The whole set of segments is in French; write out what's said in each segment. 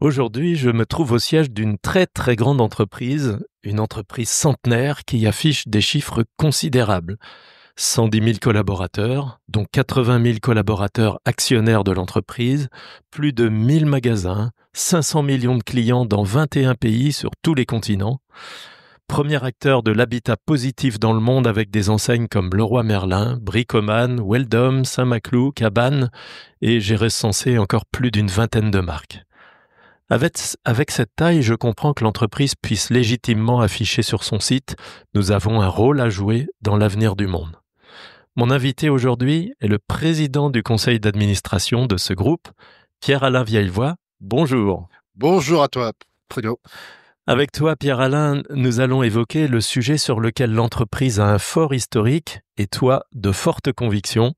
Aujourd'hui, je me trouve au siège d'une très très grande entreprise, une entreprise centenaire qui affiche des chiffres considérables. 110 000 collaborateurs, dont 80 000 collaborateurs actionnaires de l'entreprise, plus de 1000 magasins, 500 millions de clients dans 21 pays sur tous les continents. Premier acteur de l'habitat positif dans le monde avec des enseignes comme Leroy Merlin, Bricoman, Weldom, Saint-Maclou, Cabane, et j'ai recensé encore plus d'une vingtaine de marques. Avec cette taille, je comprends que l'entreprise puisse légitimement afficher sur son site « Nous avons un rôle à jouer dans l'avenir du monde ». Mon invité aujourd'hui est le président du conseil d'administration de ce groupe, Pierre-Alain Vieillevoix. Bonjour. Bonjour à toi, Bruno. Avec toi, Pierre-Alain, nous allons évoquer le sujet sur lequel l'entreprise a un fort historique et toi, de fortes convictions,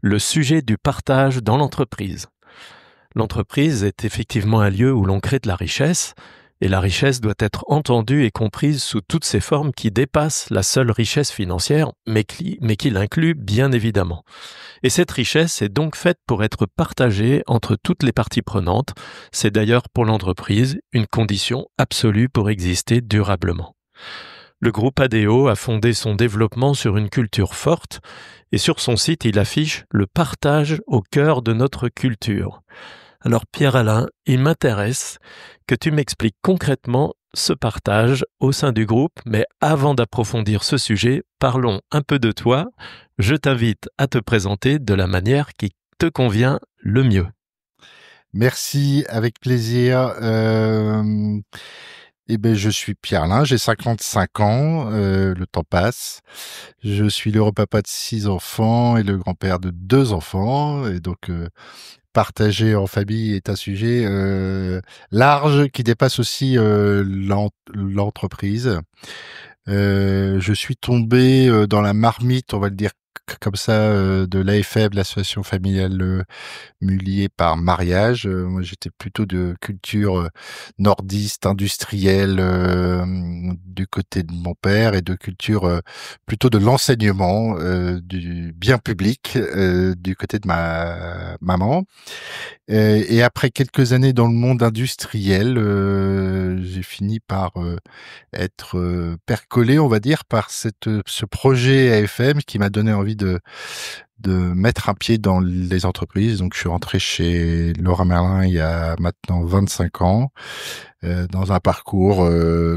le sujet du partage dans l'entreprise. L'entreprise est effectivement un lieu où l'on crée de la richesse, et la richesse doit être entendue et comprise sous toutes ses formes qui dépassent la seule richesse financière, mais qui l'inclut bien évidemment. Et cette richesse est donc faite pour être partagée entre toutes les parties prenantes. C'est d'ailleurs pour l'entreprise une condition absolue pour exister durablement. Le groupe ADO a fondé son développement sur une culture forte, et sur son site, il affiche le partage au cœur de notre culture. Alors Pierre-Alain, il m'intéresse que tu m'expliques concrètement ce partage au sein du groupe, mais avant d'approfondir ce sujet, parlons un peu de toi. Je t'invite à te présenter de la manière qui te convient le mieux. Merci, avec plaisir. Je suis Pierre-Alain, j'ai 55 ans, le temps passe. Je suis le papa de 6 enfants et le grand-père de 2 enfants. Et donc, partager en famille est un sujet large qui dépasse aussi l'entreprise. Je suis tombé dans la marmite, on va le dire comme ça, de l'AFM, l'association familiale lié par mariage. Moi, j'étais plutôt de culture nordiste, industrielle, du côté de mon père, et de culture plutôt de l'enseignement, du bien public, du côté de ma maman. Et après quelques années dans le monde industriel, j'ai fini par être percolé, on va dire, par ce projet AFM qui m'a donné envie de mettre un pied dans les entreprises. Donc, je suis rentré chez Leroy Merlin il y a maintenant 25 ans, dans un parcours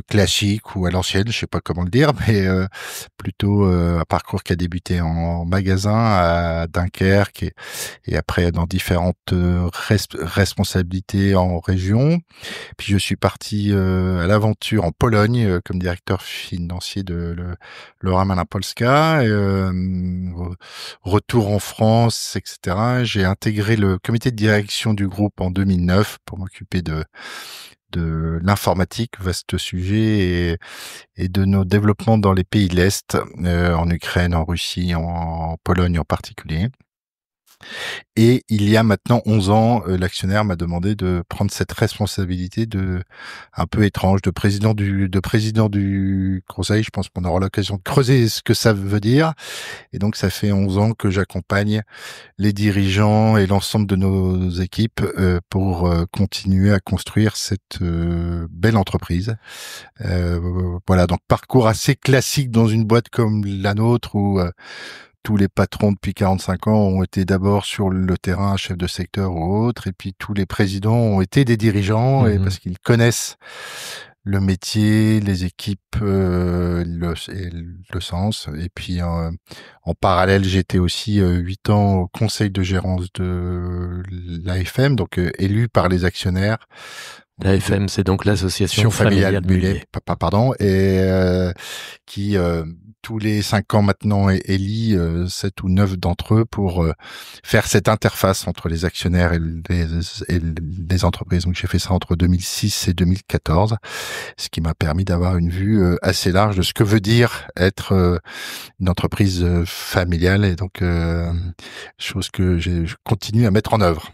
classique ou à l'ancienne, je sais pas comment le dire, mais plutôt un parcours qui a débuté en magasin à Dunkerque et après dans différentes responsabilités en région. Puis je suis parti à l'aventure en Pologne comme directeur financier de Leroy Merlin Polska. Retour en France, etc. J'ai intégré le comité de direction du groupe en 2009 pour m'occuper de l'informatique, vaste sujet, et de nos développements dans les pays de l'Est, en Ukraine, en Russie, en Pologne en particulier. Et il y a maintenant 11 ans, l'actionnaire m'a demandé de prendre cette responsabilité un peu étrange, de président du conseil. Je pense qu'on aura l'occasion de creuser ce que ça veut dire. Et donc, ça fait 11 ans que j'accompagne les dirigeants et l'ensemble de nos équipes pour continuer à construire cette belle entreprise. Voilà, donc parcours assez classique dans une boîte comme la nôtre où tous les patrons depuis 45 ans ont été d'abord sur le terrain, chef de secteur ou autre, et puis tous les présidents ont été des dirigeants, et parce qu'ils connaissent le métier, les équipes, le sens. Et puis en parallèle, j'étais aussi 8 ans au conseil de gérance de l'AFM, donc élu par les actionnaires. L'AFM, c'est donc l'association familiale Mulliez. Pardon, et qui tous les 5 ans maintenant élit 7 ou 9 d'entre eux pour faire cette interface entre les actionnaires et les entreprises. Donc j'ai fait ça entre 2006 et 2014, ce qui m'a permis d'avoir une vue assez large de ce que veut dire être une entreprise familiale, et donc chose que je continue à mettre en œuvre.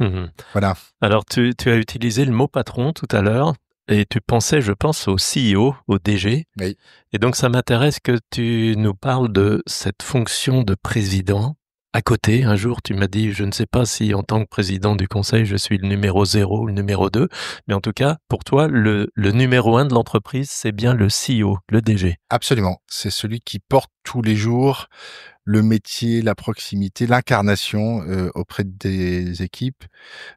Voilà. Alors tu as utilisé le mot patron tout à l'heure, et tu pensais, je pense, au CEO, au DG. Oui. Et donc ça m'intéresse que tu nous parles de cette fonction de président à côté. Un jour, tu m'as dit, je ne sais pas si en tant que président du conseil, je suis le numéro 0 ou le numéro 2, mais en tout cas, pour toi, le numéro 1 de l'entreprise, c'est bien le CEO, le DG. Absolument. C'est celui qui porte tous les jours le métier, la proximité, l'incarnation auprès des équipes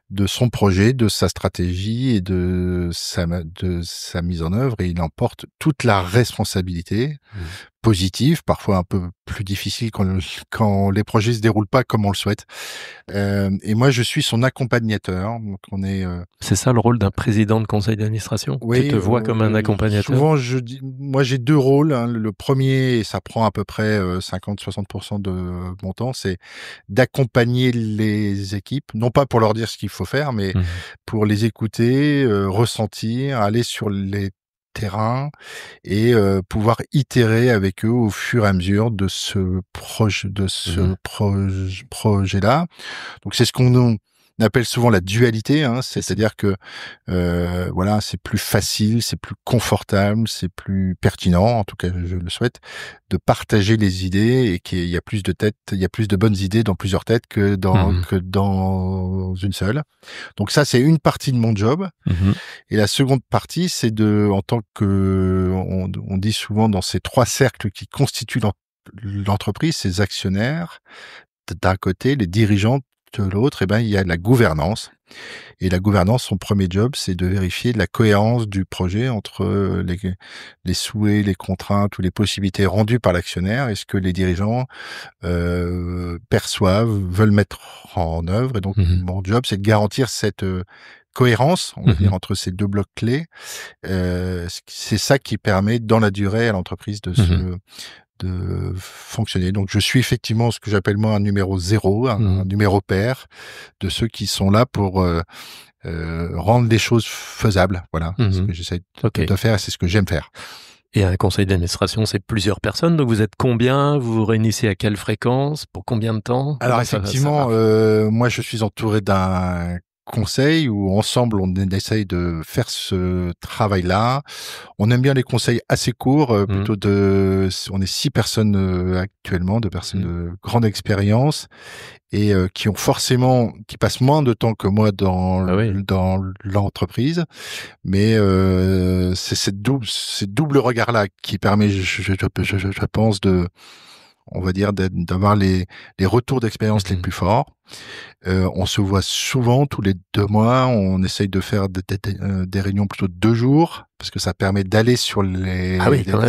de son projet, de sa stratégie et de sa mise en œuvre, et il en porte toute la responsabilité positive, parfois un peu plus difficile quand les projets se déroulent pas comme on le souhaite. Et moi, je suis son accompagnateur. Donc on est C'est ça le rôle d'un président de conseil d'administration? oui, Tu te vois comme un accompagnateur? souvent je dis, moi j'ai deux rôles, hein. Le premier, et ça prend à peu près 50-60% de mon temps, c'est d'accompagner les équipes, non pas pour leur dire ce qu'il faut faire, mais pour les écouter, ressentir, aller sur les terrains et pouvoir itérer avec eux au fur et à mesure de ce projet-là. Donc c'est ce qu'on appelle souvent la dualité, hein, c'est-à-dire que voilà, c'est plus facile, c'est plus confortable, c'est plus pertinent, en tout cas je le souhaite, de partager les idées, et qu'il y a plus de têtes, il y a plus de bonnes idées dans plusieurs têtes que dans une seule. Donc ça, c'est une partie de mon job. Et la seconde partie, c'est en tant que, on dit souvent dans ces trois cercles qui constituent l'entreprise, ces actionnaires d'un côté, les dirigeants de l'autre, et ben il y a la gouvernance. Et la gouvernance, son premier job, c'est de vérifier la cohérence du projet entre les souhaits, les contraintes ou les possibilités rendues par l'actionnaire et ce que les dirigeants perçoivent, veulent mettre en œuvre. Et donc mon job, c'est de garantir cette cohérence, on va dire, entre ces deux blocs clés. C'est ça qui permet, dans la durée, à l'entreprise de fonctionner. Donc je suis effectivement ce que j'appelle moi un numéro 0, un numéro pair de ceux qui sont là pour rendre les choses faisables. Voilà, c'est ce que j'essaie de faire, et c'est ce que j'aime faire. Et un conseil d'administration, c'est plusieurs personnes, donc vous êtes combien? Vous vous réunissez à quelle fréquence? Pour combien de temps? Alors effectivement, moi je suis entouré d'un conseil où ensemble on essaye de faire ce travail-là. On aime bien les conseils assez courts, plutôt on est 6 personnes actuellement, de personnes de grande expérience, et qui passent moins de temps que moi dans l'entreprise, mais c'est ce double regard-là qui permet, je pense, on va dire, d'avoir les retours d'expérience les plus forts. On se voit souvent tous les 2 mois. On essaye de faire des réunions plutôt de 2 jours, parce que ça permet d'aller sur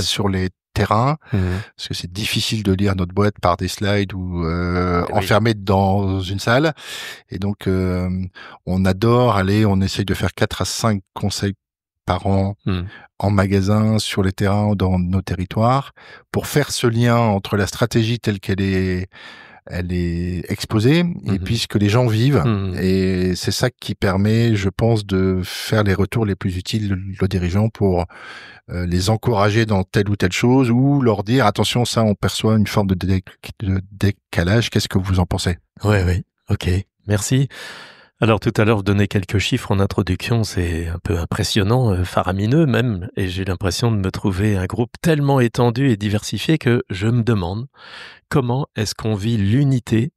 sur les terrains, parce que c'est difficile de lire notre boîte par des slides ou enfermé dans une salle. Et donc on adore aller, on essaye de faire 4 à 5 conseils par an en magasin, sur les terrains, dans nos territoires, pour faire ce lien entre la stratégie telle qu'elle est exposée et puis ce que les gens vivent. Et c'est ça qui permet, je pense, de faire les retours les plus utiles aux dirigeants pour les encourager dans telle ou telle chose, ou leur dire attention, ça on perçoit une forme de décalage, qu'est-ce que vous en pensez? Oui, ok, merci. Alors tout à l'heure, vous donnez quelques chiffres en introduction, c'est un peu impressionnant, faramineux même, et j'ai l'impression de me trouver un groupe tellement étendu et diversifié que je me demande comment est-ce qu'on vit l'unité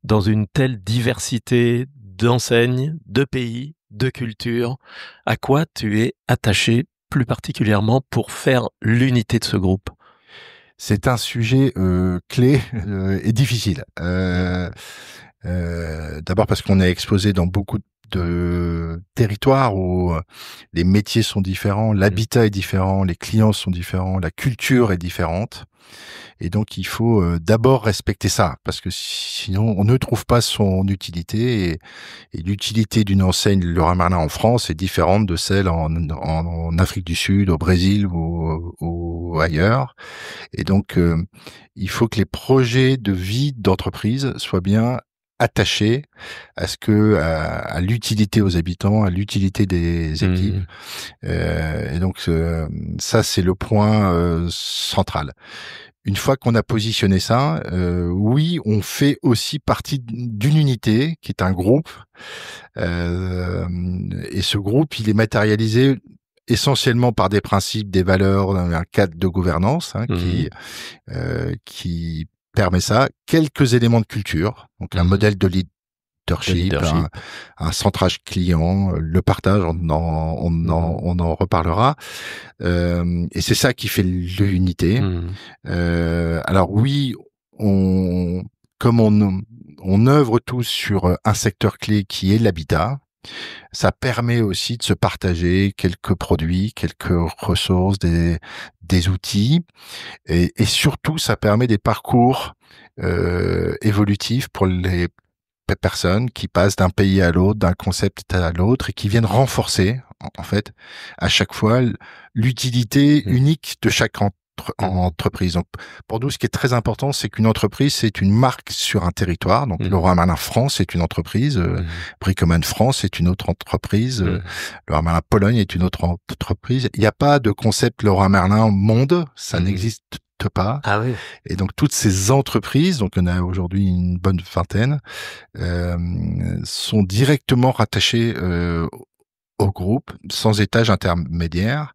dans une telle diversité d'enseignes, de pays, de cultures. À quoi tu es attaché plus particulièrement pour faire l'unité de ce groupe? C'est un sujet clé et difficile. D'abord parce qu'on est exposé dans beaucoup de territoires où les métiers sont différents, l'habitat est différent, les clients sont différents, la culture est différente. Et donc, il faut d'abord respecter ça, parce que sinon, on ne trouve pas son utilité. Et l'utilité d'une enseigne Leroy Merlin en France est différente de celle en Afrique du Sud, au Brésil ou ailleurs. Et donc, il faut que les projets de vie d'entreprise soient bien attachés à l'utilité aux habitants, à l'utilité des équipes. Et donc, ça, c'est le point central. Une fois qu'on a positionné ça, oui, on fait aussi partie d'une unité qui est un groupe. Et ce groupe, il est matérialisé essentiellement par des principes, des valeurs, un cadre de gouvernance qui permet ça. Quelques éléments de culture, donc un modèle de leadership, un centrage client, le partage, on en reparlera. Et c'est ça qui fait l'unité. Alors oui, comme on œuvre tous sur un secteur clé qui est l'habitat, ça permet aussi de se partager quelques produits, quelques ressources, des outils, et surtout ça permet des parcours évolutifs pour les personnes qui passent d'un pays à l'autre, d'un concept à l'autre, et qui viennent renforcer en fait à chaque fois l'utilité unique de chaque entreprise. Donc, pour nous, ce qui est très important, c'est qu'une entreprise, c'est une marque sur un territoire. Donc, Leroy Merlin France est une entreprise, Bricoman France est une autre entreprise, Leroy Merlin Pologne est une autre entreprise. Il n'y a pas de concept Leroy Merlin monde, ça n'existe pas. Ah oui. Et donc, toutes ces entreprises, donc on a aujourd'hui une bonne vingtaine, sont directement rattachées au groupe, sans étage intermédiaire,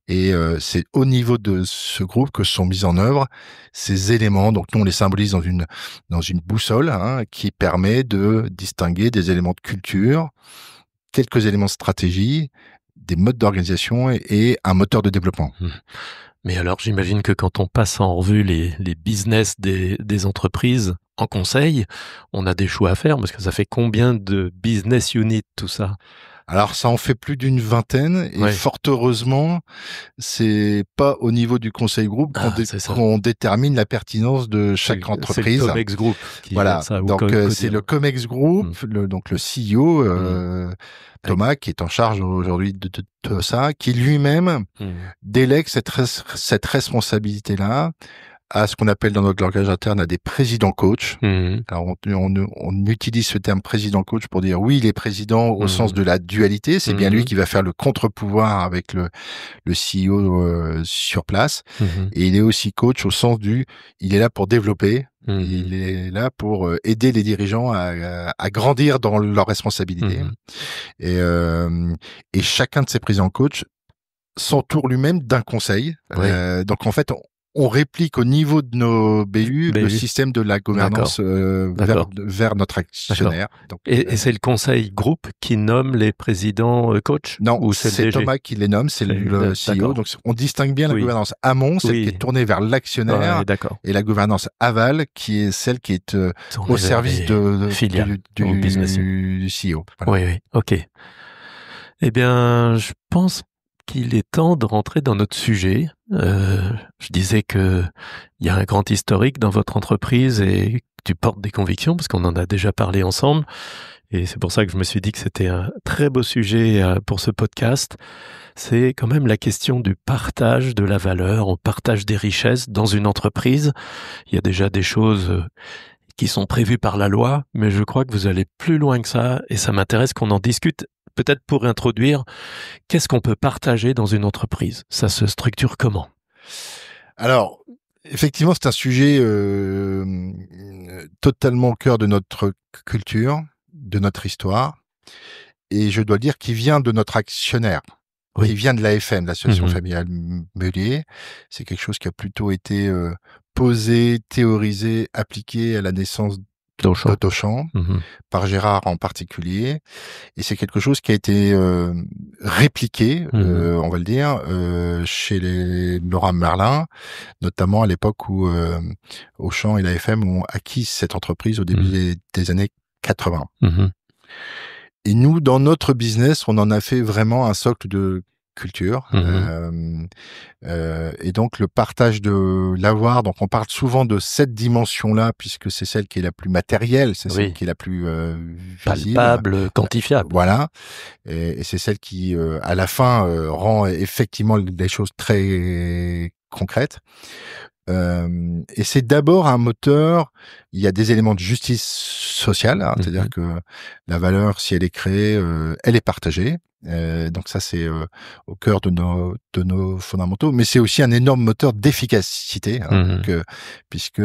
et c'est au niveau de ce groupe que sont mis en œuvre ces éléments. Donc nous on les symbolise dans une boussole qui permet de distinguer des éléments de culture, quelques éléments de stratégie, des modes d'organisation et un moteur de développement. Mais alors j'imagine que quand on passe en revue les business des entreprises en conseil, on a des choix à faire, parce que ça fait combien de business units tout ça? Alors ça en fait plus d'une vingtaine, et fort heureusement, c'est pas au niveau du conseil groupe qu'on détermine la pertinence de chaque entreprise. C'est le Comex Group qui voilà. ça, donc c'est le Comex Group, donc le CEO Thomas qui est en charge aujourd'hui de ça, qui lui-même délègue cette responsabilité-là à ce qu'on appelle dans notre langage interne à des présidents coach. Alors on utilise ce terme président coach pour dire oui, il est président au sens de la dualité, c'est bien lui qui va faire le contre-pouvoir avec le CEO sur place, et il est aussi coach au sens il est là pour développer, il est là pour aider les dirigeants à grandir dans leurs responsabilités. Et chacun de ces présidents coach s'entoure lui-même d'un conseil. Donc en fait, on réplique au niveau de nos BU le système de la gouvernance vers notre actionnaire. Donc, et c'est le conseil groupe qui nomme les présidents coach? Non, ou c'est Thomas qui les nomme, c'est le CEO. Donc on distingue bien la gouvernance amont, celle qui est tournée vers l'actionnaire, et la gouvernance aval, qui est celle qui est au service du CEO. Voilà. Oui, ok. Eh bien, je pense qu'il est temps de rentrer dans notre sujet. Je disais que il y a un grand historique dans votre entreprise et que tu portes des convictions, parce qu'on en a déjà parlé ensemble. Et c'est pour ça que je me suis dit que c'était un très beau sujet pour ce podcast. C'est quand même la question du partage de la valeur, au partage des richesses dans une entreprise. Il y a déjà des choses qui sont prévues par la loi, mais je crois que vous allez plus loin que ça, et ça m'intéresse qu'on en discute. Peut-être pour introduire, qu'est-ce qu'on peut partager dans une entreprise? Ça se structure comment? Alors, effectivement, c'est un sujet totalement au cœur de notre culture, de notre histoire, et je dois dire qu'il vient de notre actionnaire. Il vient de l'AFM, l'association familiale Meulier. C'est quelque chose qui a plutôt été posé, théorisé, appliqué à la naissance d'Auchan, par Gérard en particulier, et c'est quelque chose qui a été répliqué, on va le dire, chez les Leroy Merlin, notamment à l'époque où Auchan et l'AFM ont acquis cette entreprise au début des années 80. Et nous, dans notre business, on en a fait vraiment un socle de culture. Et donc le partage de l'avoir, donc on parle souvent de cette dimension-là, puisque c'est celle qui est la plus matérielle, c'est celle qui est la plus visible, palpable, quantifiable. Voilà, et c'est celle qui à la fin rend effectivement les choses très concrètes. Et c'est d'abord un moteur. Il y a des éléments de justice sociale, c'est-à-dire que la valeur, si elle est créée, elle est partagée. Donc ça, c'est au cœur de nos fondamentaux. Mais c'est aussi un énorme moteur d'efficacité, puisque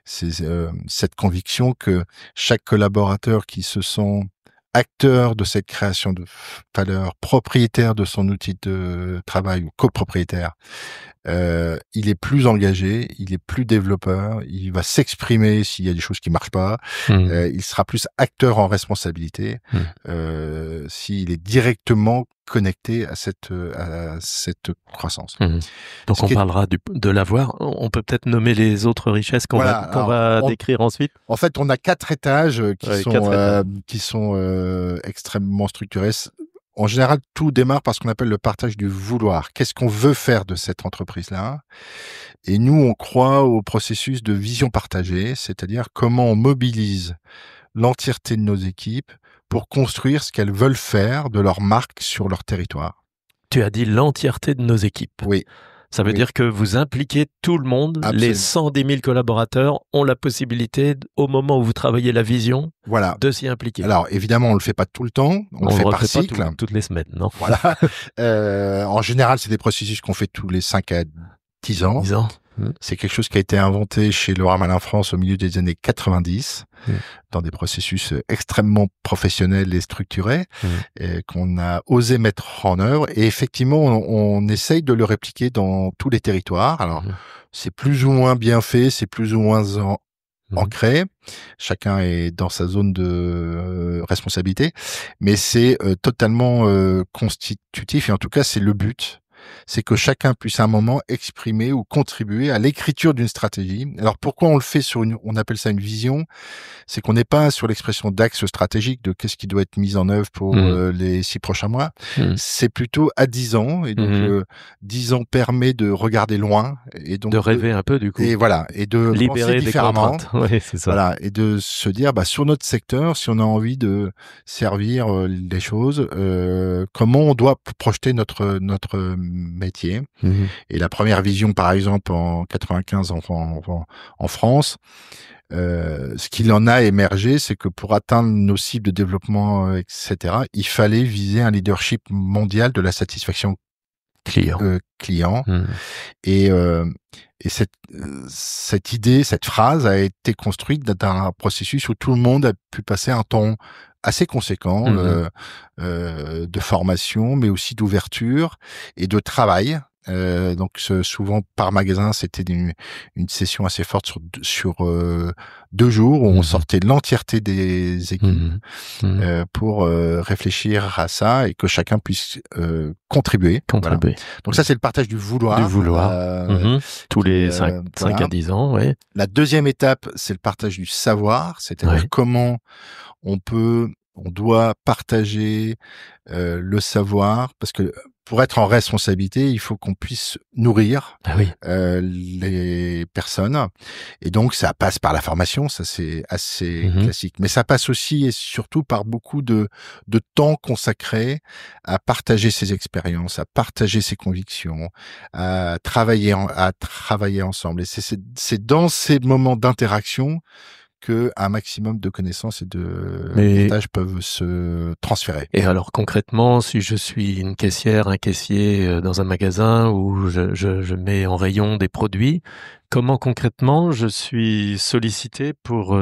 c'est cette conviction que chaque collaborateur qui se sent acteur de cette création de valeur, propriétaire de son outil de travail ou copropriétaire, il est plus engagé, il est plus développeur, il va s'exprimer s'il y a des choses qui marchent pas, il sera plus acteur en responsabilité s'il est directement connecté à cette croissance. Donc on parlera de l'avoir. On peut peut-être nommer les autres richesses qu'on va décrire ensuite. En fait, on a 4 étages qui sont extrêmement structurés. En général, tout démarre par ce qu'on appelle le partage du vouloir. Qu'est-ce qu'on veut faire de cette entreprise-là? Et nous, on croit au processus de vision partagée, c'est-à-dire comment on mobilise l'entièreté de nos équipes pour construire ce qu'elles veulent faire de leur marque sur leur territoire. Tu as dit l'entièreté de nos équipes. Oui. Ça veut dire que vous impliquez tout le monde. Absolument. Les 110 000 collaborateurs ont la possibilité, au moment où vous travaillez la vision, de s'y impliquer. Alors, évidemment, on le fait pas tout le temps. On le fait par cycle. Pas toutes les semaines, non? Voilà. En général, c'est des processus qu'on fait tous les 5 à 10 ans. 10 ans. C'est quelque chose qui a été inventé chez Leroy Merlin France au milieu des années 90, dans des processus extrêmement professionnels et structurés, et qu'on a osé mettre en œuvre. Et effectivement, on essaye de le répliquer dans tous les territoires. Alors, c'est plus ou moins bien fait, c'est plus ou moins ancré. Chacun est dans sa zone de responsabilité, mais c'est totalement constitutif. Et en tout cas, c'est le but. C'est que chacun puisse à un moment exprimer ou contribuer à l'écriture d'une stratégie. Alors pourquoi on le fait on appelle ça une vision? C'est qu'on n'est pas sur l'expression d'axe stratégique de qu'est-ce qui doit être mis en œuvre pour les 6 prochains mois. C'est plutôt à 10 ans. Et donc 10 ans permet de regarder loin et donc de rêver un peu du coup. Et voilà, et de libérer penser différemment. Oui, c'est ça. Voilà, et de se dire sur notre secteur, si on a envie de servir les choses, comment on doit projeter notre métier. Et la première vision, par exemple, en 95 en France, ce qu'il en a émergé, c'est que pour atteindre nos cibles de développement, etc., il fallait viser un leadership mondial de la satisfaction client. Et cette idée, cette phrase a été construite d'un processus où tout le monde a pu passer un temps assez conséquent de formation, mais aussi d'ouverture et de travail. Donc souvent par magasin, c'était une session assez forte sur 2 jours où on sortait l'entièreté des équipes pour réfléchir à ça et que chacun puisse contribuer. Voilà. Donc ça, c'est le partage du vouloir. Tous les 5 à 10 ans, oui. La deuxième étape, c'est le partage du savoir, c'est-à-dire comment on doit partager le savoir, parce que pour être en responsabilité, il faut qu'on puisse nourrir les personnes. Et donc, ça passe par la formation, ça c'est assez classique. Mais ça passe aussi et surtout par beaucoup de temps consacré à partager ses expériences, à partager ses convictions, à travailler ensemble. Et c'est dans ces moments d'interaction que un maximum de connaissances et de tâches peuvent se transférer. Et alors concrètement, si je suis une caissière, un caissier dans un magasin où je mets en rayon des produits, comment concrètement je suis sollicité pour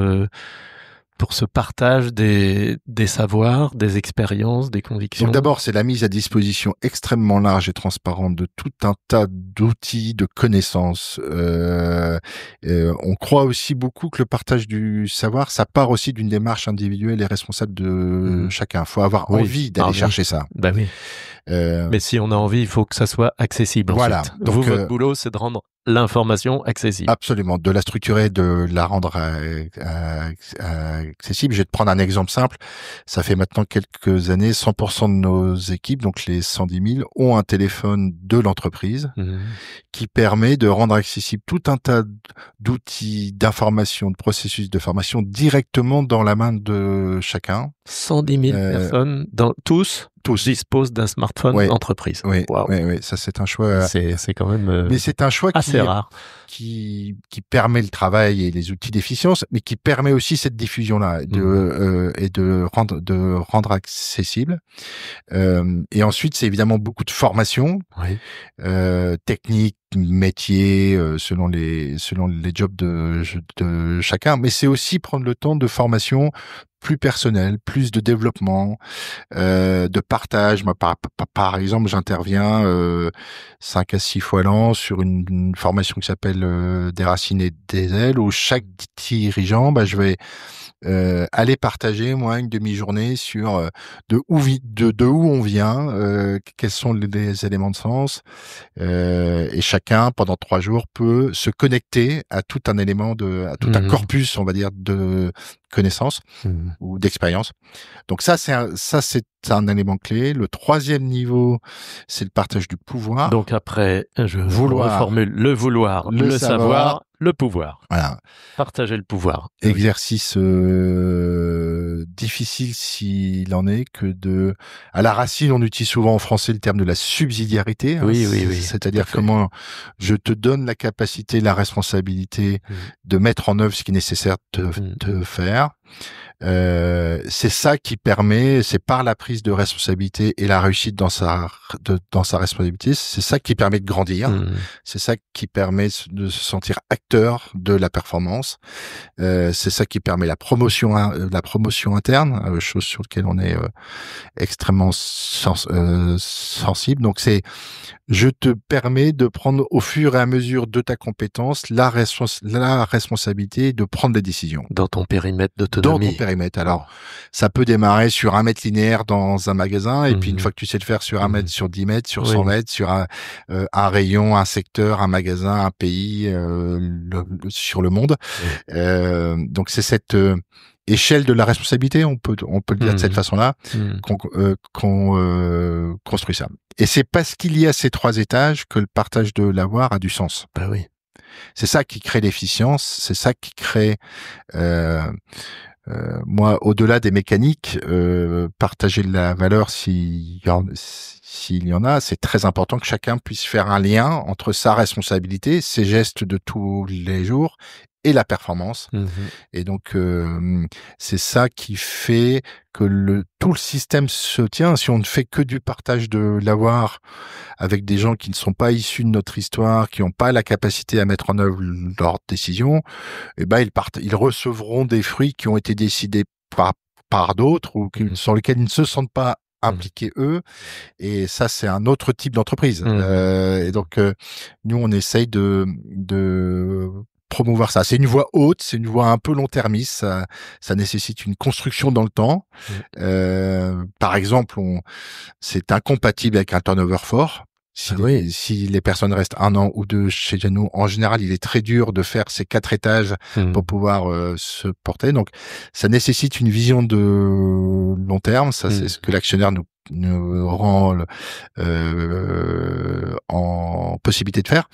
ce partage des savoirs, des expériences, des convictions? Donc d'abord, c'est la mise à disposition extrêmement large et transparente de tout un tas d'outils, de connaissances. On croit aussi beaucoup que le partage du savoir, ça part aussi d'une démarche individuelle et responsable de chacun. Il faut avoir envie d'aller chercher ça. Bah oui. Mais si on a envie, il faut que ça soit accessible. Voilà. Ensuite. Donc, votre boulot, c'est de rendre l'information accessible. Absolument, de la structurer, de la rendre accessible. Je vais te prendre un exemple simple. Ça fait maintenant quelques années, 100% de nos équipes, donc les 110 000, ont un téléphone de l'entreprise qui permet de rendre accessible tout un tas d'outils, d'informations, de processus de formation directement dans la main de chacun. 110 000 personnes, tous disposent d'un smartphone d'entreprise. Oui, ça c'est un choix. C'est quand même. Mais c'est un choix assez rare, qui permet le travail et les outils d'efficience, mais qui permet aussi cette diffusion-là et de rendre accessible. Et ensuite, c'est évidemment beaucoup de formation technique, métiers, selon les jobs de chacun, mais c'est aussi prendre le temps de formation plus personnelle, plus de développement, de partage. Moi, par exemple, j'interviens 5 à 6 fois l'an sur une formation qui s'appelle Des racines et des ailes, où chaque dirigeant, je vais aller partager moi une demi-journée sur de où on vient, quels sont les éléments de sens, et chacun pendant 3 jours peut se connecter à tout un élément à tout un corpus, on va dire, de connaissances ou d'expériences. Donc ça c'est un élément clé. Le 3e niveau, c'est le partage du pouvoir. Donc après, je reformule le vouloir, le savoir, le pouvoir. Voilà. Partager le pouvoir. Exercice difficile s'il en est que à la racine, on utilise souvent en français le terme de la subsidiarité. Oui. C'est-à-dire comment je te donne la capacité, la responsabilité de mettre en œuvre ce qui est nécessaire de faire. C'est ça qui permet, c'est par la prise de responsabilité et la réussite dans sa responsabilité, c'est ça qui permet de grandir. C'est ça qui permet de se sentir acteur de la performance. C'est ça qui permet la promotion interne, chose sur laquelle on est extrêmement sensible. Donc je te permets de prendre au fur et à mesure de ta compétence la responsabilité de prendre des décisions. Dans ton périmètre d'autonomie. Dans ton périmètre. Alors, ça peut démarrer sur 1 mètre linéaire dans un magasin, et puis une fois que tu sais le faire sur 1 mètre, sur 10 mètres, sur 100 mètres, sur un rayon, un secteur, un magasin, un pays, sur le monde. Donc c'est cette échelle de la responsabilité, on peut le dire de cette façon-là, qu'on construit ça. Et c'est parce qu'il y a ces 3 étages que le partage de l'avoir a du sens. Bah oui. C'est ça qui crée l'efficience, c'est ça qui crée, moi, au-delà des mécaniques, partager de la valeur s'il y en a, c'est très important que chacun puisse faire un lien entre sa responsabilité, ses gestes de tous les jours et la performance. Et donc c'est ça qui fait que tout le système se tient. Si on ne fait que du partage de l'avoir avec des gens qui ne sont pas issus de notre histoire, qui n'ont pas la capacité à mettre en œuvre leurs décisions, ils recevront des fruits qui ont été décidés par d'autres ou sur lesquels ils ne se sentent pas impliqués eux, et ça c'est un autre type d'entreprise. Et donc nous on essaye de promouvoir ça. C'est une voie haute, c'est une voie un peu long-termiste, ça nécessite une construction dans le temps. Par exemple, c'est incompatible avec un turnover fort. Si les personnes restent 1 an ou 2 chez nous, en général, il est très dur de faire ces 4 étages pour pouvoir se porter. Donc, ça nécessite une vision de long terme. Ça, c'est ce que l'actionnaire nous rend en possibilité de faire.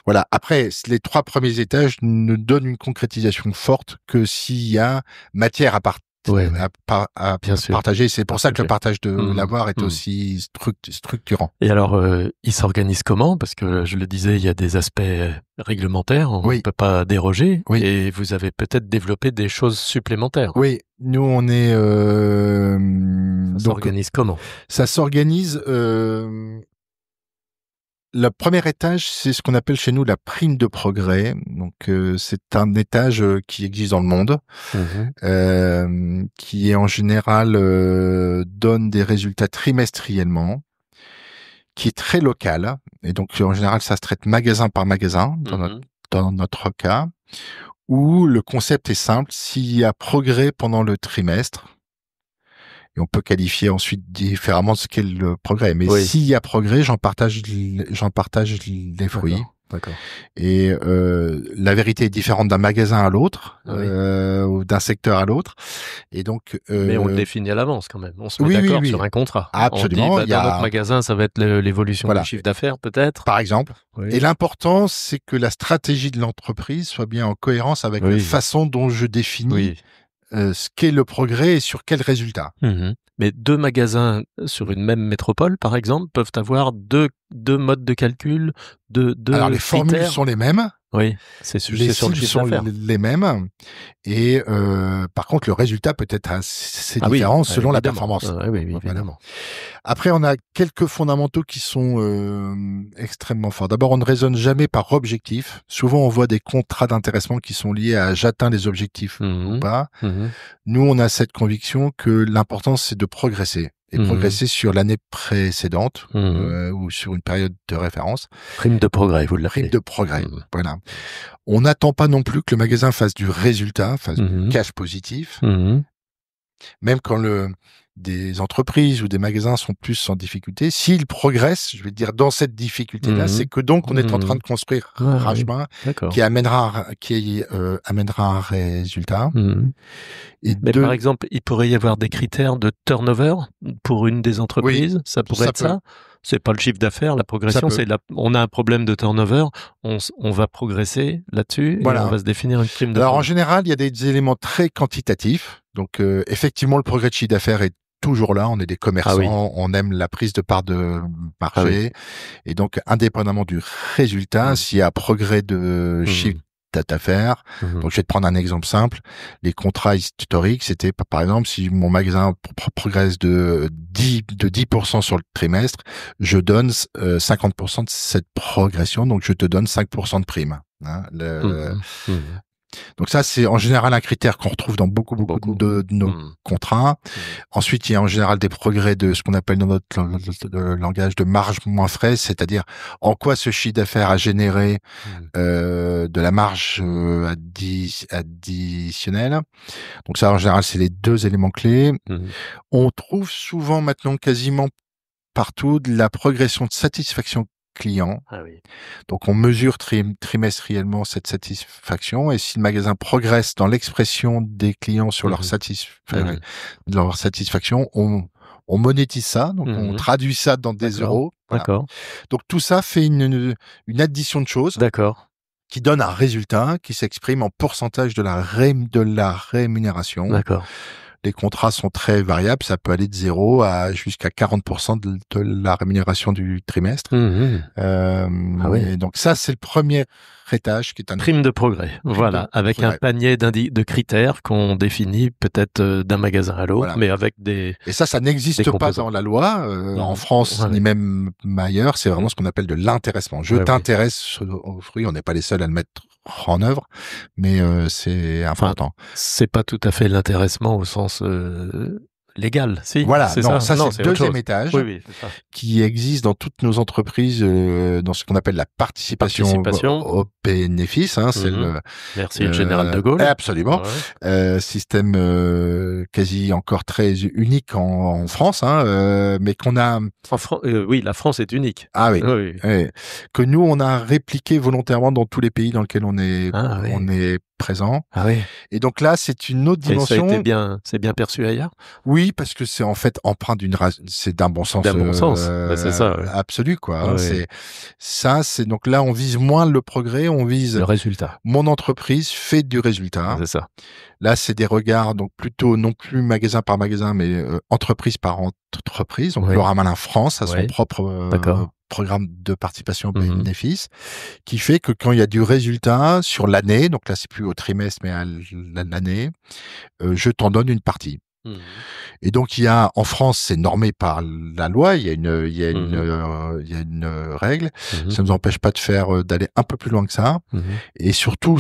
Voilà. Après, les 3 premiers étages ne donnent une concrétisation forte que s'il y a matière à partager. C'est pour ça que le partage de l'avoir est aussi structurant. Et alors, il s'organise comment? Parce que je le disais, il y a des aspects réglementaires, on ne peut pas déroger. Et vous avez peut-être développé des choses supplémentaires. Oui, nous on est. Ça s'organise comment? Ça s'organise. Le premier étage, c'est ce qu'on appelle chez nous la prime de progrès. Donc, c'est un étage qui existe dans le monde, qui est en général donne des résultats trimestriellement, qui est très local. Et donc, en général, ça se traite magasin par magasin, dans notre cas, où le concept est simple. S'il y a progrès pendant le trimestre, et on peut qualifier ensuite différemment ce qu'est le progrès. Mais s'il y a progrès, j'en partage les fruits. D'accord. Et la vérité est différente d'un magasin à l'autre, ou d'un secteur à l'autre. Et donc, mais on le définit à l'avance quand même. On se met d'accord sur un contrat. Absolument. On dit, dans notre magasin, ça va être l'évolution du chiffre d'affaires, peut-être. Par exemple. Et l'important, c'est que la stratégie de l'entreprise soit bien en cohérence avec la façon dont je définis ce qu'est le progrès et sur quel résultat. Mais 2 magasins sur une même métropole, par exemple, peuvent avoir 2 deux modes de calcul, deux Alors, les formules critères. sont les mêmes. Oui, c'est Les sur le cibles chiffre sont d'affaires. les mêmes. Et par contre, le résultat peut être assez Ah oui, différent selon la évidemment. performance. Oui, Voilà. évidemment. Après, on a quelques fondamentaux qui sont extrêmement forts. D'abord, on ne raisonne jamais par objectif. Souvent, on voit des contrats d'intéressement qui sont liés à j'atteins les objectifs ou pas. Nous, on a cette conviction que l'important, c'est de progresser. Et progresser sur l'année précédente ou sur une période de référence. Prime de progrès, vous l'appelez. Prime de progrès, voilà. On n'attend pas non plus que le magasin fasse du résultat, fasse du cash positif. Même quand des entreprises ou des magasins sont plus en difficulté, s'ils progressent, je vais dire dans cette difficulté-là, c'est que donc on est en train de construire un chemin qui amènera un résultat. Mais par exemple, il pourrait y avoir des critères de turnover pour une des entreprises. Oui, ça pourrait être ça. C'est pas le chiffre d'affaires, la progression, c'est on a un problème de turnover, on va progresser là-dessus et on va se définir une prime de Alors progrès. en général, il y a des éléments très quantitatifs. Donc effectivement, le progrès de chiffre d'affaires est toujours là. On est des commerçants, on aime la prise de part de marché. Et donc, indépendamment du résultat, s'il y a progrès de chiffre d'affaires, donc je vais te prendre un exemple simple. Les contrats historiques, c'était par exemple, si mon magasin progresse de 10% sur le trimestre, je donne 50% de cette progression, donc je te donne 5% de prime. Hein, Donc ça, c'est en général un critère qu'on retrouve dans beaucoup de nos contrats. Ensuite, il y a en général des progrès de ce qu'on appelle dans notre langage de marge moins frais, c'est-à-dire en quoi ce chiffre d'affaires a généré de la marge additionnelle. Donc ça, en général, c'est les deux éléments clés. On trouve souvent maintenant quasiment partout de la progression de satisfaction client. Donc, on mesure trimestriellement cette satisfaction et si le magasin progresse dans l'expression des clients sur leur satisfaction, on monétise ça, donc on traduit ça dans des euros. Voilà. Donc, tout ça fait une addition de choses. Qui donne un résultat qui s'exprime en pourcentage de la rémunération. Les contrats sont très variables, ça peut aller de 0 à jusqu'à 40% de la rémunération du trimestre. Et donc ça, c'est le premier étage qui est un prime de progrès. Voilà, avec un panier de critères qu'on définit peut-être d'un magasin à l'autre, mais avec des. Et ça n'existe pas dans la loi en France ni même ailleurs. C'est vraiment ce qu'on appelle de l'intéressement. Je t'intéresse aux fruits. On n'est pas les seuls à le mettre en œuvre, mais c'est important. C'est pas tout à fait l'intéressement au sens légal, si. Voilà, c'est ça, ça. c'est le deuxième étage qui existe dans toutes nos entreprises, dans ce qu'on appelle la participation au bénéfice. Hein, c'est merci le général de Gaulle. Absolument. Système quasi encore très unique en France, hein, mais qu'on a... oui, la France est unique. Ah oui. Que nous, on a répliqué volontairement dans tous les pays dans lesquels on est présent. Et donc là, c'est une autre dimension. Et c'est bien perçu ailleurs. Oui, parce que c'est en fait empreint c'est d'un bon sens. C'est ça. Absolu, quoi. C'est donc là, on vise moins le progrès, on vise le résultat. Mon entreprise fait du résultat. C'est ça. Là, c'est des regards, donc plutôt non plus magasin par magasin, mais entreprise par entreprise. Donc, Laura Malin France a son propre programme de participation bénéfice qui fait que quand il y a du résultat sur l'année, donc là, c'est plus au trimestre, mais à l'année, je t'en donne une partie. Et donc, en France, c'est normé par la loi. Il y a une règle. Ça ne nous empêche pas d'aller un peu plus loin que ça. Et surtout,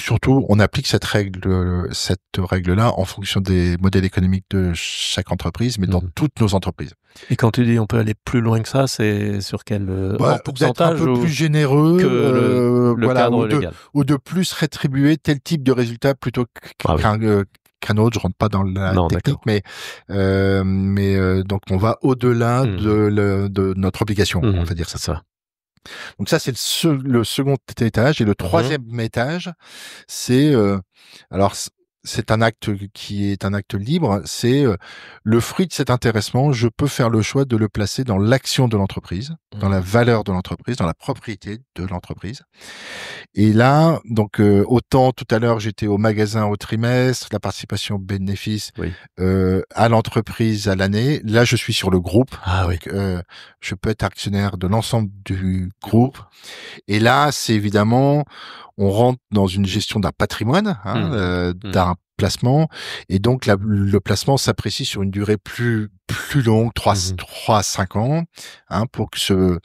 on applique cette règle-là en fonction des modèles économiques de chaque entreprise, mais dans toutes nos entreprises. Et quand tu dis on peut aller plus loin que ça, c'est sur quel pourcentage un peu plus généreux que le cadre légal. Ou de plus rétribuer tel type de résultat plutôt qu'un autre. Je rentre pas dans la technique, mais donc on va au-delà de notre obligation, on va dire ça. Donc ça, c'est le second étage. Et le troisième étage, c'est alors c'est un acte qui est un acte libre, c'est le fruit de cet intéressement, je peux faire le choix de le placer dans l'action de l'entreprise, dans la valeur de l'entreprise, dans la propriété de l'entreprise. Et là, donc autant tout à l'heure j'étais au magasin au trimestre, la participation au bénéfice à l'entreprise à l'année. Là, je suis sur le groupe. Donc, je peux être actionnaire de l'ensemble du groupe. Et là, c'est évidemment, on rentre dans une gestion d'un patrimoine, d'un placement, et donc le placement s'apprécie sur une durée plus longue, 3 à 5 ans, pour que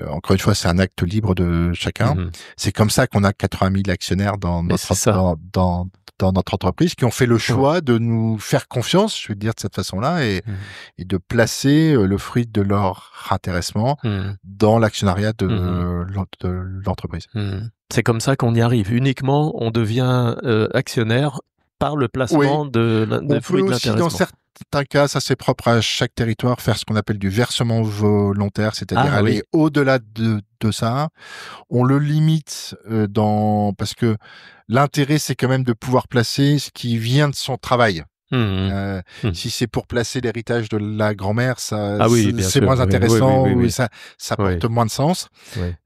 encore une fois, c'est un acte libre de chacun. C'est comme ça qu'on a 80 000 actionnaires dans notre entreprise qui ont fait le choix de nous faire confiance, je veux dire de cette façon-là, et de placer le fruit de leur intéressement dans l'actionnariat de l'entreprise. C'est comme ça qu'on y arrive. Uniquement, on devient actionnaire par le placement des fruits de l'intéressement. Dans certains cas, ça c'est propre à chaque territoire, faire ce qu'on appelle du versement volontaire, c'est-à-dire aller au-delà de ça. On le limite parce que l'intérêt, c'est quand même de pouvoir placer ce qui vient de son travail. Si c'est pour placer l'héritage de la grand-mère, c'est moins intéressant, ça porte moins de sens.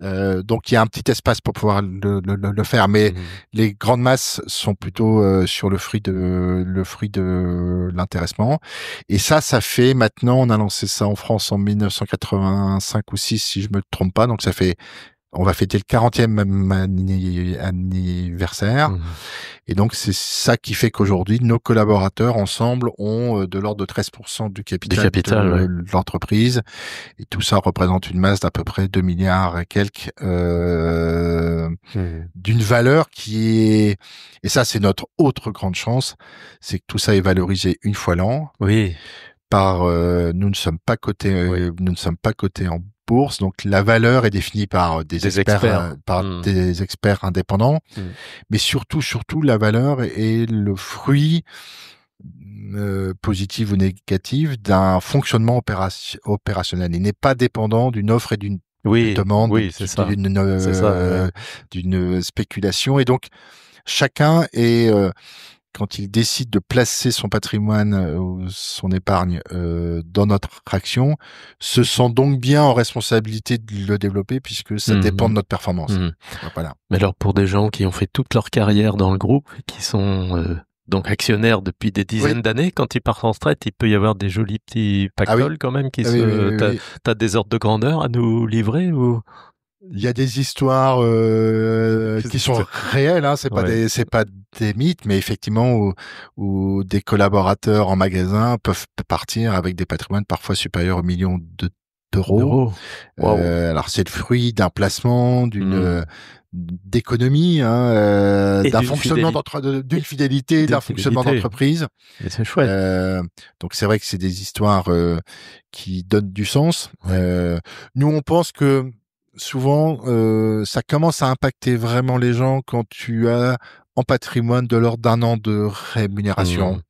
Donc il y a un petit espace pour pouvoir le faire, mais les grandes masses sont plutôt sur le fruit de l'intéressement. Et ça fait maintenant, on a lancé ça en France en 1985 ou 6 si je me trompe pas, donc on va fêter le 40e anniversaire. Et donc, c'est ça qui fait qu'aujourd'hui, nos collaborateurs, ensemble, ont de l'ordre de 13% du capital de l'entreprise. Et tout ça représente une masse d'à peu près 2 milliards et quelques, d'une valeur qui est, et ça, c'est notre autre grande chance, c'est que tout ça est valorisé une fois l'an. Nous ne sommes pas cotés en bourse, donc la valeur est définie par des experts. Des experts indépendants, mais surtout la valeur est le fruit positif ou négatif d'un fonctionnement opérationnel. Il n'est pas dépendant d'une offre et d'une demande, d'une spéculation, et donc chacun est quand il décide de placer son patrimoine ou son épargne dans notre action, se sent donc bien en responsabilité de le développer puisque ça dépend de notre performance. Voilà. Mais alors pour des gens qui ont fait toute leur carrière dans le groupe, qui sont donc actionnaires depuis des dizaines d'années, quand ils partent en retraite, il peut y avoir des jolis petits pactoles quand même T'as des ordres de grandeur à nous livrer ou... Il y a des histoires qui sont réelles, c'est pas des mythes, mais effectivement où des collaborateurs en magasin peuvent partir avec des patrimoines parfois supérieurs aux millions d'euros. Alors c'est le fruit d'un placement, d'économie, d'un fonctionnement d'une fidélité, d'un fonctionnement d'entreprise. Et c'est chouette. Donc c'est vrai que c'est des histoires qui donnent du sens. Nous on pense que souvent, ça commence à impacter vraiment les gens quand tu as en patrimoine de l'ordre d'un an de rémunération.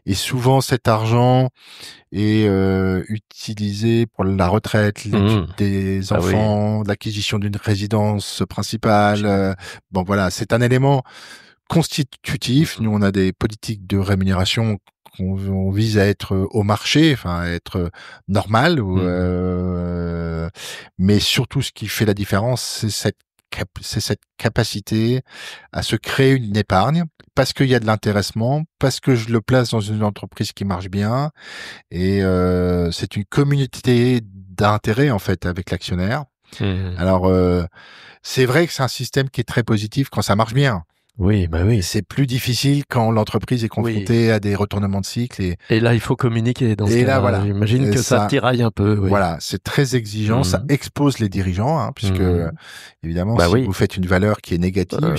Et souvent, cet argent est utilisé pour la retraite, l'étude des enfants, l'acquisition d'une résidence principale. Bon, voilà, c'est un élément constitutif. Nous, on a des politiques de rémunération qu'on vise à être au marché, à être normal, mais surtout ce qui fait la différence, c'est cette capacité à se créer une épargne parce qu'il y a de l'intéressement, parce que je le place dans une entreprise qui marche bien, et c'est une communauté d'intérêt en fait avec l'actionnaire. Alors c'est vrai que c'est un système qui est très positif quand ça marche bien. C'est plus difficile quand l'entreprise est confrontée à des retournements de cycle. Et là, il faut communiquer. Dans ce cas-là, voilà. J'imagine que ça tiraille un peu. Voilà, c'est très exigeant. Ça expose les dirigeants, puisque évidemment, si vous faites une valeur qui est négative,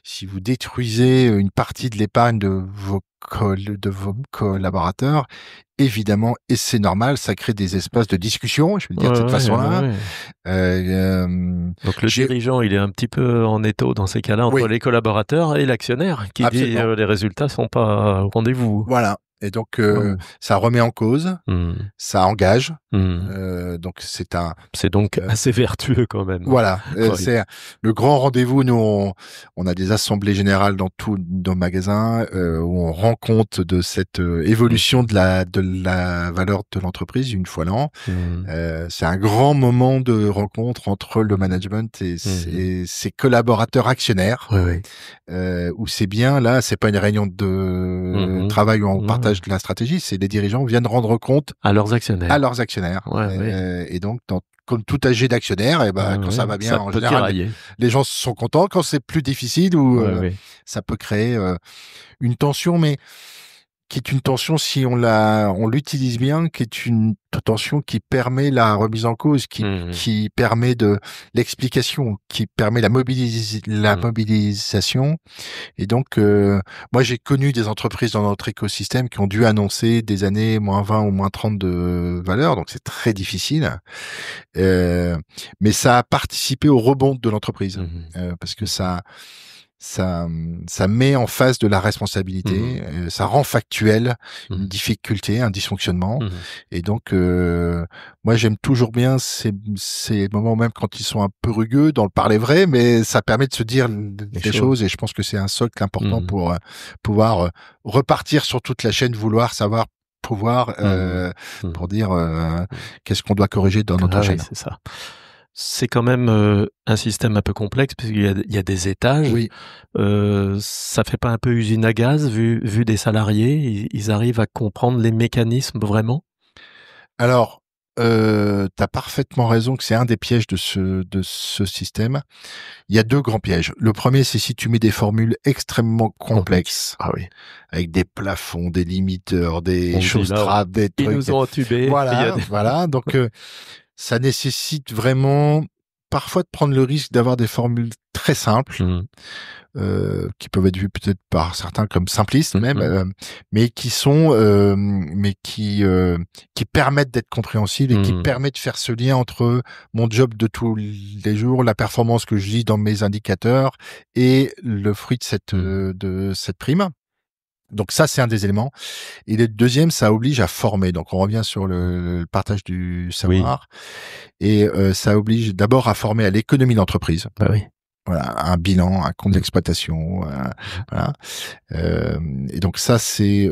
si vous détruisez une partie de l'épargne de vos collaborateurs, évidemment, et c'est normal, ça crée des espaces de discussion, je veux dire de cette façon-là. Donc le dirigeant, il est un petit peu en étau dans ces cas-là entre les collaborateurs et l'actionnaire qui dit les résultats sont pas au rendez-vous. Voilà. Et donc, Wow. ça remet en cause, ça engage. Donc, C'est donc assez vertueux quand même. Voilà, Oui. c'est le grand rendez-vous. Nous, on a des assemblées générales dans tous nos magasins où on rend compte de cette évolution de la valeur de l'entreprise une fois l'an. C'est un grand moment de rencontre entre le management et ses collaborateurs actionnaires. Oui. Où c'est bien, là, c'est pas une réunion de travail où on partage de la stratégie, c'est les dirigeants viennent rendre compte à leurs actionnaires. Et donc, comme tout âgé d'actionnaire, et quand ça va bien, ça en peut général, tirailler. les gens sont contents. Quand c'est plus difficile, ou ça peut créer une tension, mais qui est une tension, si on l'utilise bien, qui est une tension qui permet la remise en cause, qui permet de l'explication, qui permet la mobilisation. Et donc, moi, j'ai connu des entreprises dans notre écosystème qui ont dû annoncer des années -20 ou -30 de valeur, donc c'est très difficile. Mais ça a participé au rebond de l'entreprise, parce que ça met en face de la responsabilité, ça rend factuel une difficulté, un dysfonctionnement. Et donc, moi, j'aime toujours bien ces moments, même quand ils sont un peu rugueux, dans le parler vrai, mais ça permet de se dire des choses. Et je pense que c'est un socle important pour pouvoir repartir sur toute la chaîne, pouvoir pour dire qu'est-ce qu'on doit corriger dans notre chaîne. C'est ça. C'est quand même un système un peu complexe parce qu'il y a des étages. Oui. Ça fait pas un peu usine à gaz vu des salariés? Ils arrivent à comprendre les mécanismes vraiment? Alors, t'as parfaitement raison que c'est un des pièges de ce système. Il y a 2 grands pièges. Le premier, c'est si tu mets des formules extrêmement complexes. Ah oui. Avec des plafonds, des limiteurs, des choses trappes, des trucs. Ils nous ont entubés. Voilà. Donc, ça nécessite vraiment parfois de prendre le risque d'avoir des formules très simples, qui peuvent être vues peut-être par certains comme simplistes même, mais qui permettent d'être compréhensibles et qui permettent de faire ce lien entre mon job de tous les jours, la performance que je lis dans mes indicateurs et le fruit de cette prime. Donc ça, c'est un des éléments. Et le deuxième, ça oblige à former. Donc on revient sur le partage du savoir. Et ça oblige d'abord à former à l'économie d'entreprise. Bah oui. Voilà, un bilan, un compte d'exploitation, voilà. Et donc ça, c'est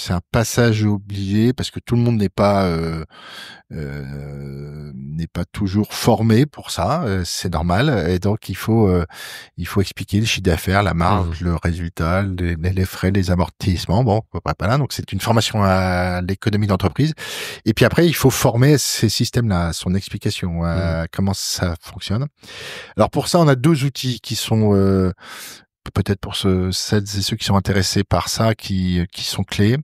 un passage obligé parce que tout le monde n'est pas toujours formé pour ça. C'est normal. Et donc il faut expliquer le chiffre d'affaires, la marge, le résultat, les frais, les amortissements. Bon, voilà. Donc c'est une formation à l'économie d'entreprise. Et puis après, il faut former ces systèmes-là, son explication, comment ça fonctionne. Alors pour ça, on a 2 outils qui sont peut-être pour celles et ceux qui sont intéressés par ça, qui sont clés.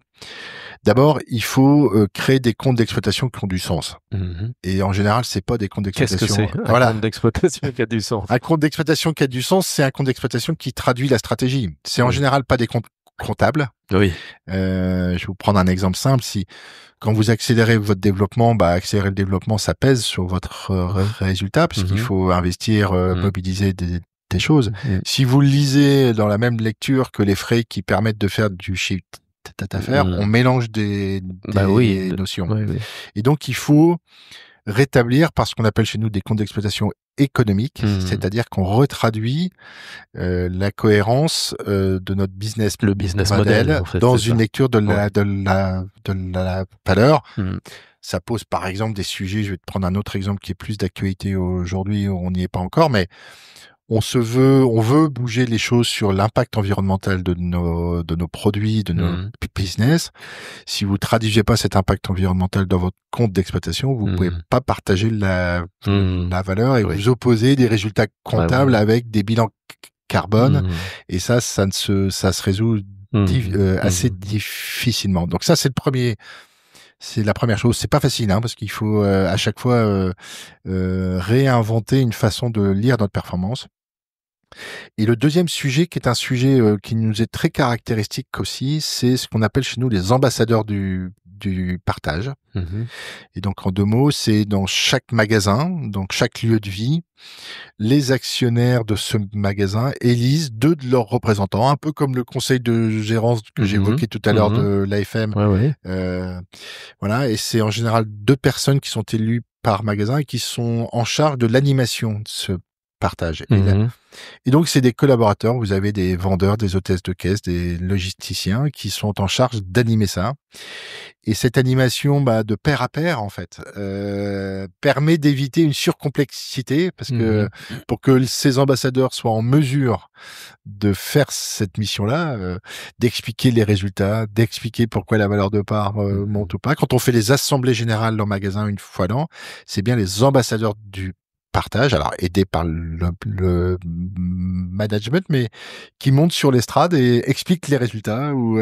D'abord, il faut créer des comptes d'exploitation qui ont du sens. Et en général, c'est pas des comptes d'exploitation. Qu'est-ce que c'est un compte d'exploitation qui a du sens? Un compte d'exploitation qui a du sens, c'est un compte d'exploitation qui traduit la stratégie. C'est en général pas des comptes comptables. Oui. Je vais vous prendre un exemple simple. Quand vous accélérez votre développement, accélérer le développement, ça pèse sur votre résultat parce qu'il faut investir, mobiliser des choses. Si vous le lisez dans la même lecture que les frais qui permettent de faire du chiffre d'affaires, on mélange des notions. Oui. Et donc, il faut rétablir par ce qu'on appelle chez nous des comptes d'exploitation économiques, c'est-à-dire qu'on retraduit la cohérence de notre business model en fait, dans une lecture de la valeur. Ça pose par exemple des sujets, je vais te prendre un autre exemple qui est plus d'actualité aujourd'hui, on n'y est pas encore, mais on veut bouger les choses sur l'impact environnemental de nos produits, de nos business. Si vous traduisez pas cet impact environnemental dans votre compte d'exploitation, vous pouvez pas partager la valeur et vous opposer des résultats comptables avec des bilans carbone. Et ça se résout assez difficilement. Donc ça, c'est la première chose. C'est pas facile, parce qu'il faut à chaque fois réinventer une façon de lire notre performance. Et le deuxième sujet, qui est un sujet qui nous est très caractéristique aussi, c'est ce qu'on appelle chez nous les ambassadeurs du du partage. Mhm. Et donc, en 2 mots, c'est dans chaque magasin, donc chaque lieu de vie, les actionnaires de ce magasin élisent 2 de leurs représentants, un peu comme le conseil de gérance que Mhm. j'évoquais tout à l'heure Mhm. de l'AFM. Ouais, ouais. Voilà, et c'est en général 2 personnes qui sont élues par magasin et qui sont en charge de l'animation de ce partage. Mhm. Et donc, c'est des collaborateurs. Vous avez des vendeurs, des hôtesses de caisse, des logisticiens qui sont en charge d'animer ça. Et cette animation, de pair à pair, en fait, permet d'éviter une surcomplexité parce que Mhm. pour que ces ambassadeurs soient en mesure de faire cette mission-là, d'expliquer les résultats, d'expliquer pourquoi la valeur de part monte Mhm. ou pas. Quand on fait les assemblées générales dans le magasin une fois l'an, c'est bien les ambassadeurs du partage, alors aidés par le management, mais qui montent sur l'estrade et expliquent les résultats ou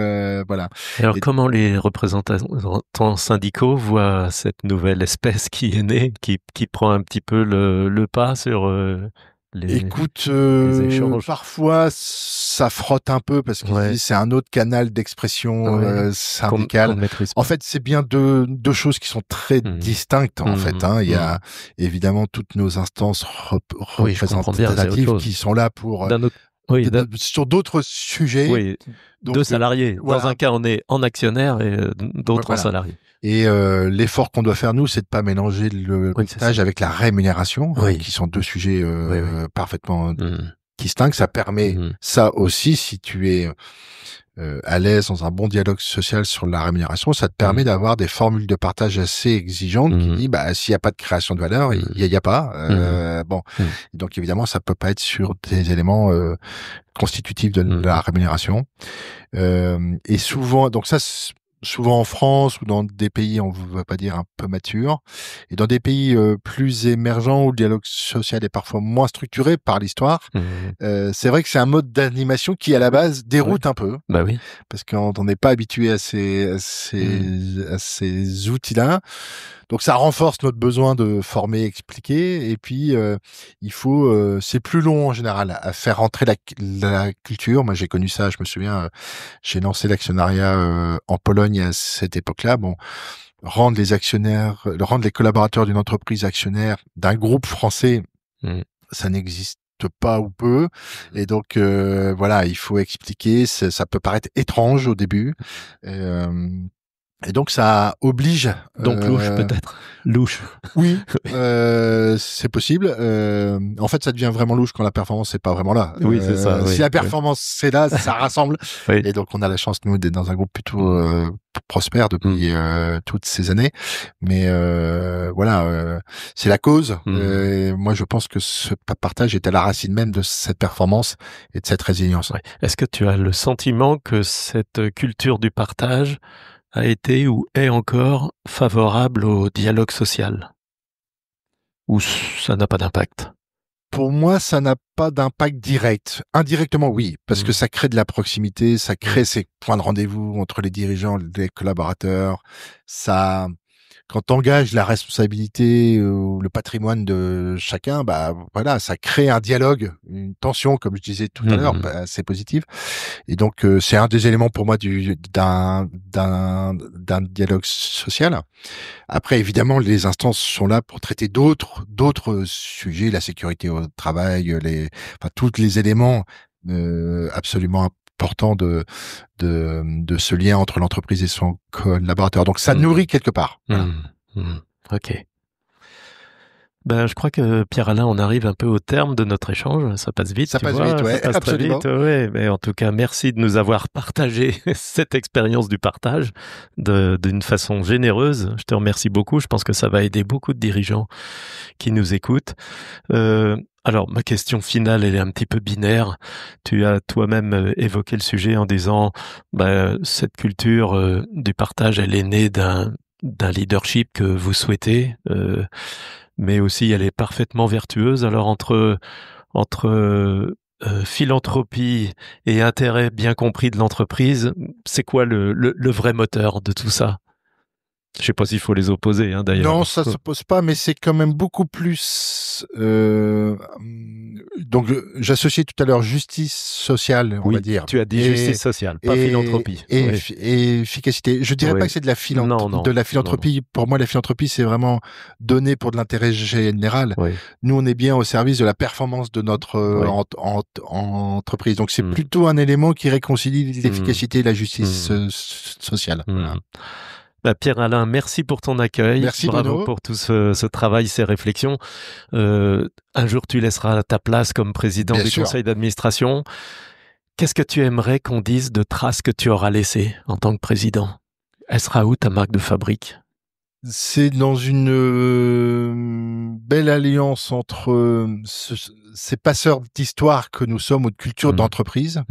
voilà. Et alors, Et comment les représentants syndicaux voient cette nouvelle espèce qui est née, qui prend un petit peu le pas sur les, écoute, les échanges? parfois ça frotte un peu parce qu'ils se Ouais, disent c'est un autre canal d'expression ouais, qu'on syndicale. ne maîtrise En pas. fait, c'est bien deux choses qui sont très Mhm. distinctes en fait. Mhm. Hein. Il y Mhm. a évidemment toutes nos instances Oui, je comprends bien, c'est autre représentatives chose. qui sont là pour D'un autre, oui, sur d'autres sujets. oui, deux Donc salariés. Dans voilà, un cas, on est en actionnaire et d'autres en voilà. salarié. Et l'effort qu'on doit faire nous, c'est de pas mélanger le Oui, c'est ça. partage avec la rémunération, hein, Oui, qui sont 2 sujets oui, oui. parfaitement Mhm. distincts. Ça permet Mhm. ça aussi, si tu es à l'aise dans un bon dialogue social sur la rémunération, ça te permet Mhm. d'avoir des formules de partage assez exigeantes qui Mhm. dit s'il y a pas de création de valeur, il y a pas. Mhm. Bon, Mhm. donc évidemment, ça peut pas être sur des éléments constitutifs de la Mhm. rémunération. Et souvent, donc ça, souvent en France ou dans des pays, on va pas dire un peu matures, et dans des pays plus émergents où le dialogue social est parfois moins structuré par l'histoire, Mhm. c'est vrai que c'est un mode d'animation qui, à la base, Ouais. déroute un peu Bah oui. parce qu'on n'est pas habitué à Mhm. à ces outils-là. Donc ça renforce notre besoin de former, expliquer, et puis il faut, c'est plus long en général à faire rentrer la culture. Moi j'ai connu ça, je me souviens, j'ai lancé l'actionnariat en Pologne à cette époque-là. Bon, rendre les collaborateurs d'une entreprise actionnaire d'un groupe français, Mhm. ça n'existe pas ou peu, et donc voilà, il faut expliquer. Ça peut paraître étrange au début. Euh, et donc ça oblige. Donc louche, peut-être. Louche. Oui, c'est possible. En fait, ça devient vraiment louche quand la performance n'est pas vraiment là. Oui, c'est ça, Si oui. la Oui. performance c'est là, ça rassemble. Oui. Et donc on a la chance nous d'être dans un groupe plutôt Mhm. prospère depuis Mhm. toutes ces années. Mais voilà, c'est la cause. Mhm. Moi, je pense que ce partage est à la racine même de cette performance et de cette résilience. Ouais. Est-ce que tu as le sentiment que cette culture du partage a été ou est encore favorable au dialogue social? Ou ça n'a pas d'impact? Pour moi, ça n'a pas d'impact direct. Indirectement, oui, parce que Mhm. ça crée de la proximité, ça Mhm. crée ces points de rendez-vous entre les dirigeants, les collaborateurs. Ça, quand t'engages la responsabilité ou le patrimoine de chacun, voilà, ça crée un dialogue, une tension, comme je disais tout à l'heure, Mhm. c'est positif. Et donc, c'est un des éléments pour moi d'un dialogue social. Après, évidemment, les instances sont là pour traiter d'autres sujets, la sécurité au travail, tous les éléments absolument importants de ce lien entre l'entreprise et son collaborateur. Donc, ça Mhm. nourrit quelque part. Voilà. Mhm. Mhm. Ok. Ben, je crois que Pierre-Alain, on arrive un peu au terme de notre échange. Ça passe vite, Ça tu passe vite, vois, ça ouais, passe très absolument. vite. Ouais, mais en tout cas, merci de nous avoir partagé cette expérience du partage d'une façon généreuse. Je te remercie beaucoup. Je pense que ça va aider beaucoup de dirigeants qui nous écoutent. Alors, ma question finale, elle est un petit peu binaire. Tu as toi-même évoqué le sujet en disant, cette culture du partage, elle est née d'un leadership que vous souhaitez, mais aussi elle est parfaitement vertueuse. Alors entre philanthropie et intérêt bien compris de l'entreprise, c'est quoi le vrai moteur de tout ça? Je sais pas s'il faut les opposer, hein, d'ailleurs. Non, ça se pose pas, mais c'est quand même beaucoup plus. Donc, j'associais tout à l'heure justice sociale, on va dire. Tu as dit justice sociale, pas philanthropie. Et efficacité. Je dirais pas que c'est de la philanthropie. Pour moi, la philanthropie, c'est vraiment donner pour de l'intérêt général. Oui. Nous, on est bien au service de la performance de notre entreprise. Donc, c'est plutôt un élément qui réconcilie l'efficacité et la justice sociale. Voilà. Pierre-Alain, merci pour ton accueil. Merci Bravo Bruno. pour tout ce travail, ces réflexions. Un jour, tu laisseras ta place comme président du conseil d'administration. Qu'est-ce que tu aimerais qu'on dise de traces que tu auras laissées en tant que président? Elle sera où ta marque de fabrique? C'est dans une belle alliance entre ces passeurs d'histoire que nous sommes ou de culture d'entreprise.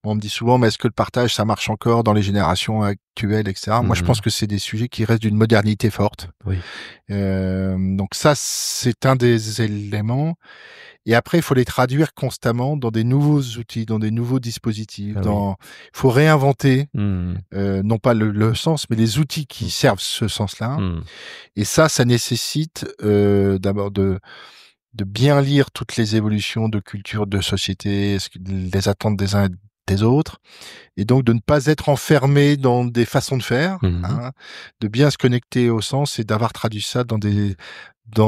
On me dit souvent, mais est-ce que le partage, ça marche encore dans les générations actuelles, etc. Moi, je pense que c'est des sujets qui restent d'une modernité forte. Oui. Donc ça, c'est un des éléments. Et après, il faut les traduire constamment dans des nouveaux outils, dans des nouveaux dispositifs. Il faut réinventer, non pas le sens, mais les outils qui servent ce sens-là. Et ça nécessite d'abord de bien lire toutes les évolutions de culture, de société, les attentes des uns et des autres, et donc de ne pas être enfermé dans des façons de faire, de bien se connecter au sens et d'avoir traduit ça dans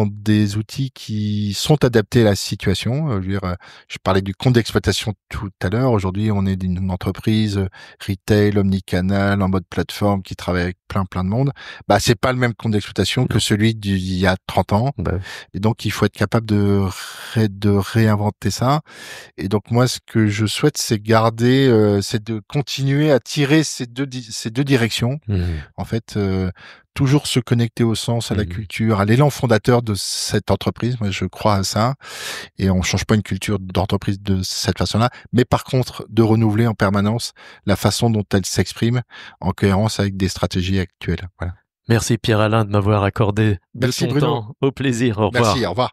des outils qui sont adaptés à la situation. Je parlais du compte d'exploitation tout à l'heure. Aujourd'hui, on est une entreprise retail, omnicanal, en mode plateforme qui travaille avec plein de monde. C'est pas le même compte d'exploitation que celui d'il y a 30 ans. Et donc, il faut être capable de réinventer ça. Et donc, moi, ce que je souhaite, c'est garder, c'est de continuer à tirer ces deux directions. En fait, toujours se connecter au sens, à la culture, à l'élan fondateur de cette entreprise. Moi, je crois à ça. Et on change pas une culture d'entreprise de cette façon-là. Mais par contre, de renouveler en permanence la façon dont elle s'exprime en cohérence avec des stratégies actuelles. Voilà. Merci Pierre-Alain de m'avoir accordé de ton temps. Au plaisir. Au revoir. Merci, au revoir.